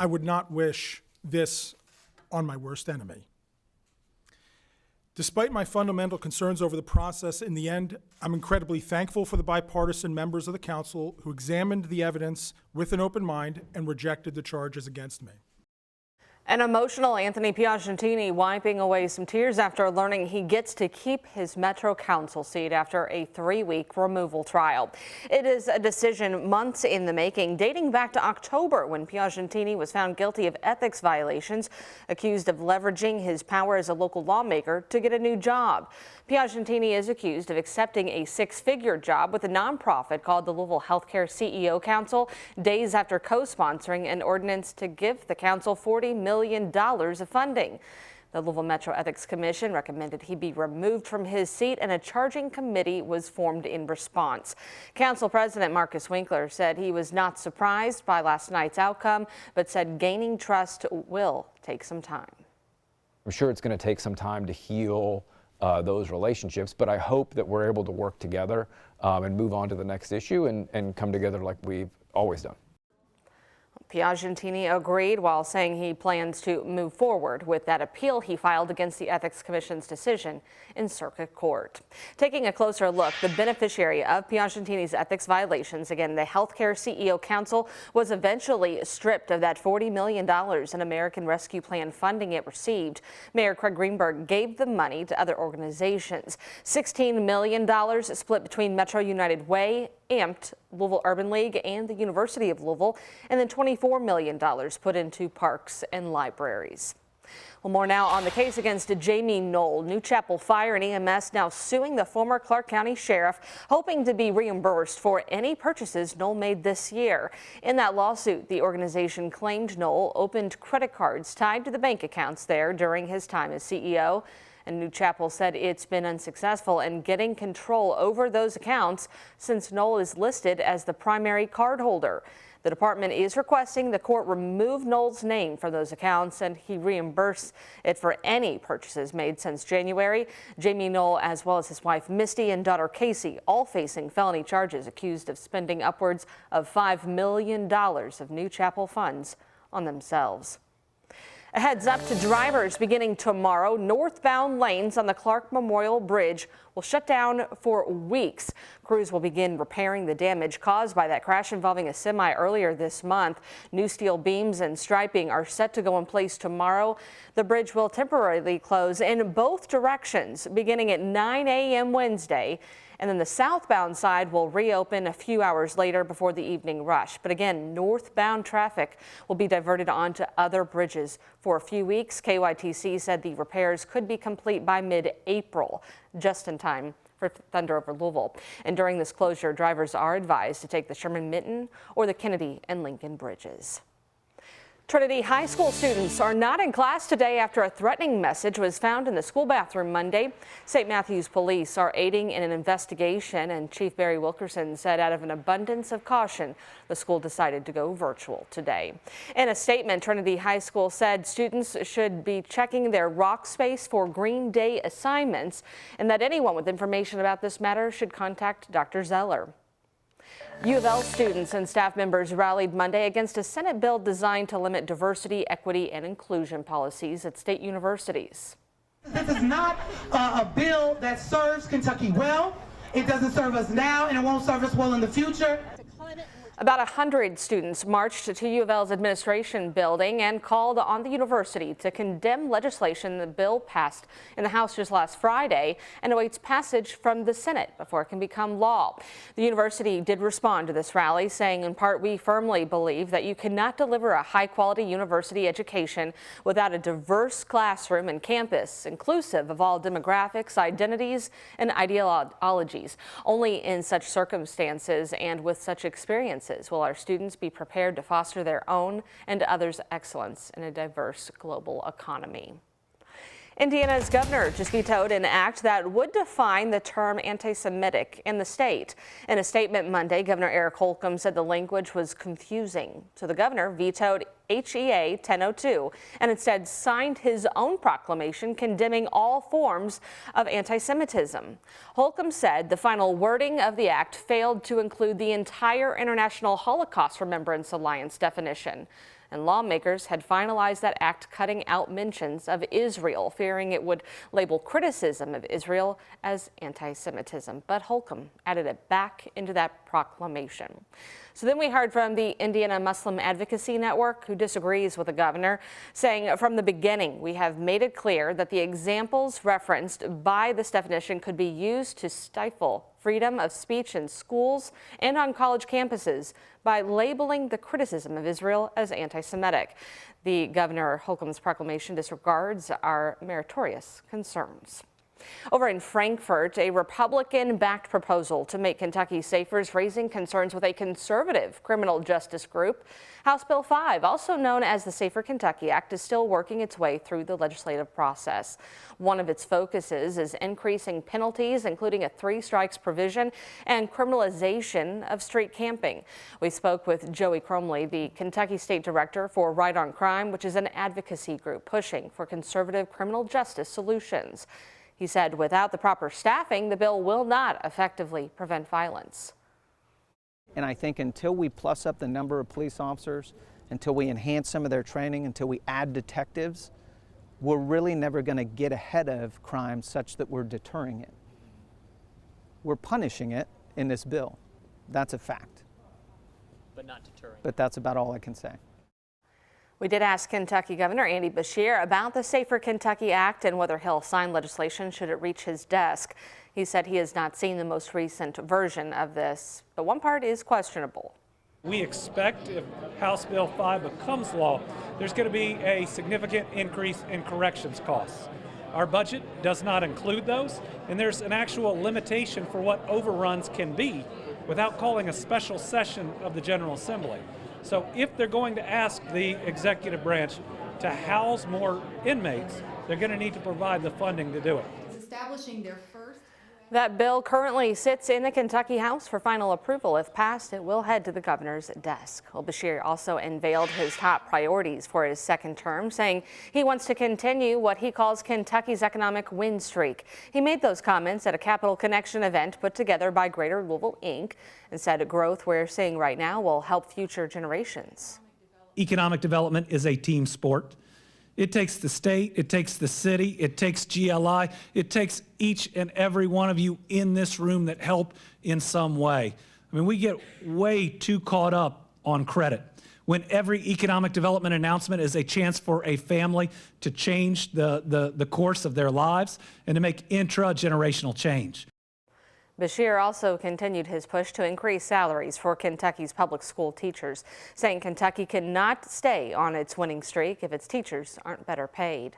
I would not wish this on my worst enemy. Despite my fundamental concerns over the process, in the end, I'm incredibly thankful for the bipartisan members of the council who examined the evidence with an open mind and rejected the charges against me. An emotional Anthony Piagentini wiping away some tears after learning he gets to keep his Metro Council seat after a 3-week removal trial. It is a decision months in the making, dating back to October when Piagentini was found guilty of ethics violations, accused of leveraging his power as a local lawmaker to get a new job. Piagentini is accused of accepting a 6-figure job with a nonprofit called the Louisville Healthcare CEO Council, days after co-sponsoring an ordinance to give the council $40 million of funding. The Louisville Metro Ethics Commission recommended he be removed from his seat, and a charging committee was formed in response. Council President Marcus Winkler said he was not surprised by last night's outcome, but said gaining trust will take some time. I'm sure it's going to take some time to heal those relationships, but I hope that we're able to work together and move on to the next issue and come together like we've always done. Piagentini agreed while saying he plans to move forward with that appeal he filed against the Ethics Commission's decision in circuit court. Taking a closer look, the beneficiary of Piagentini's ethics violations, again, the Healthcare CEO Council, was eventually stripped of that $40 million in American Rescue Plan funding it received. Mayor Craig Greenberg gave the money to other organizations. $16 million split between Metro United Way, AMPT, Louisville Urban League, and the University of Louisville, and then $24 million put into parks and libraries. Well, more now on the case against Jamie Knoll. New Chapel Fire and EMS now suing the former Clark County Sheriff, hoping to be reimbursed for any purchases Knoll made this year. In that lawsuit, the organization claimed Knoll opened credit cards tied to the bank accounts there during his time as CEO. And New Chapel said it's been unsuccessful in getting control over those accounts since Knoll is listed as the primary cardholder. The department is requesting the court remove Knoll's name from those accounts and he reimburse it for any purchases made since January. Jamie Knoll, as well as his wife Misty and daughter Casey, all facing felony charges, accused of spending upwards of $5 million of New Chapel funds on themselves. A heads up to drivers beginning tomorrow. Northbound lanes on the Clark Memorial Bridge will shut down for weeks. Crews will begin repairing the damage caused by that crash involving a semi earlier this month. New steel beams and striping are set to go in place tomorrow. The bridge will temporarily close in both directions beginning at 9 a.m. Wednesday. And then the southbound side will reopen a few hours later before the evening rush. But again, northbound traffic will be diverted onto other bridges for a few weeks. KYTC said the repairs could be complete by mid-April, just in time for thunder over Louisville. And during this closure, drivers are advised to take the Sherman-Minton or the Kennedy and Lincoln bridges. Trinity High School students are not in class today after a threatening message was found in the school bathroom Monday. St. Matthews police are aiding in an investigation, and Chief Barry Wilkerson said out of an abundance of caution, the school decided to go virtual today. In a statement, Trinity High School said students should be checking their rock space for Green Day assignments and that anyone with information about this matter should contact Dr. Zeller. U of L students and staff members rallied Monday against a Senate bill designed to limit diversity, equity, and inclusion policies at state universities. This is not a bill that serves Kentucky well. It doesn't serve us now, and it won't serve us well in the future. About 100 students marched to U of L's administration building and called on the university to condemn legislation the bill passed in the House just last Friday and awaits passage from the Senate before it can become law. The university did respond to this rally, saying in part, "We firmly believe that you cannot deliver a high-quality university education without a diverse classroom and campus, inclusive of all demographics, identities, and ideologies. Only in such circumstances and with such experiences will our students be prepared to foster their own and others' excellence in a diverse global economy." Indiana's governor just vetoed an act that would define the term anti-Semitic in the state. In a statement Monday, Governor Eric Holcomb said the language was confusing. So the governor vetoed HEA 1002 and instead signed his own proclamation condemning all forms of anti-Semitism. Holcomb said the final wording of the act failed to include the entire International Holocaust Remembrance Alliance definition. and lawmakers had finalized that act cutting out mentions of Israel, fearing it would label criticism of Israel as anti-Semitism. But Holcomb added it back into that proclamation. So then we heard from the Indiana Muslim Advocacy Network, who disagrees with the governor, saying from the beginning, we have made it clear that the examples referenced by this definition could be used to stifle freedom of speech in schools and on college campuses by labeling the criticism of Israel as anti-Semitic. The Governor Holcomb's proclamation disregards our meritorious concerns. Over in Frankfort, a Republican-backed proposal to make Kentucky safer is raising concerns with a conservative criminal justice group. House Bill 5, also known as the Safer Kentucky Act, is still working its way through the legislative process. One of its focuses is increasing penalties, including a 3 strikes provision and criminalization of street camping. We spoke with Joey Cromley, the Kentucky State Director for Right on Crime, which is an advocacy group pushing for conservative criminal justice solutions. He said without the proper staffing, the bill will not effectively prevent violence. And I think until we plus up the number of police officers, until we enhance some of their training, until we add detectives, we're really never going to get ahead of crime such that we're deterring it. We're punishing it in this bill. That's a fact. But not deterring. But that's about all I can say. We did ask Kentucky Governor Andy Beshear about the Safer Kentucky Act and whether he'll sign legislation should it reach his desk. He said he has not seen the most recent version of this, but one part is questionable. We expect if House Bill 5 becomes law, there's going to be a significant increase in corrections costs. Our budget does not include those, and there's an actual limitation for what overruns can be without calling a special session of the General Assembly. So if they're going to ask the executive branch to house more inmates, they're going to need to provide the funding to do it. Establishing their first. That bill currently sits in the Kentucky House for final approval. If passed, it will head to the governor's desk. Well, Beshear also unveiled his top priorities for his second term, saying he wants to continue what he calls Kentucky's economic win streak. He made those comments at a Capital Connection event put together by Greater Louisville, Inc., and said growth we're seeing right now will help future generations. Economic development is a team sport. It takes the state, it takes the city, it takes GLI, it takes each and every one of you in this room that help in some way. I mean, we get way too caught up on credit when every economic development announcement is a chance for a family to change the course of their lives and to make intra-generational change. Beshear also continued his push to increase salaries for Kentucky's public school teachers, saying Kentucky cannot stay on its winning streak if its teachers aren't better paid.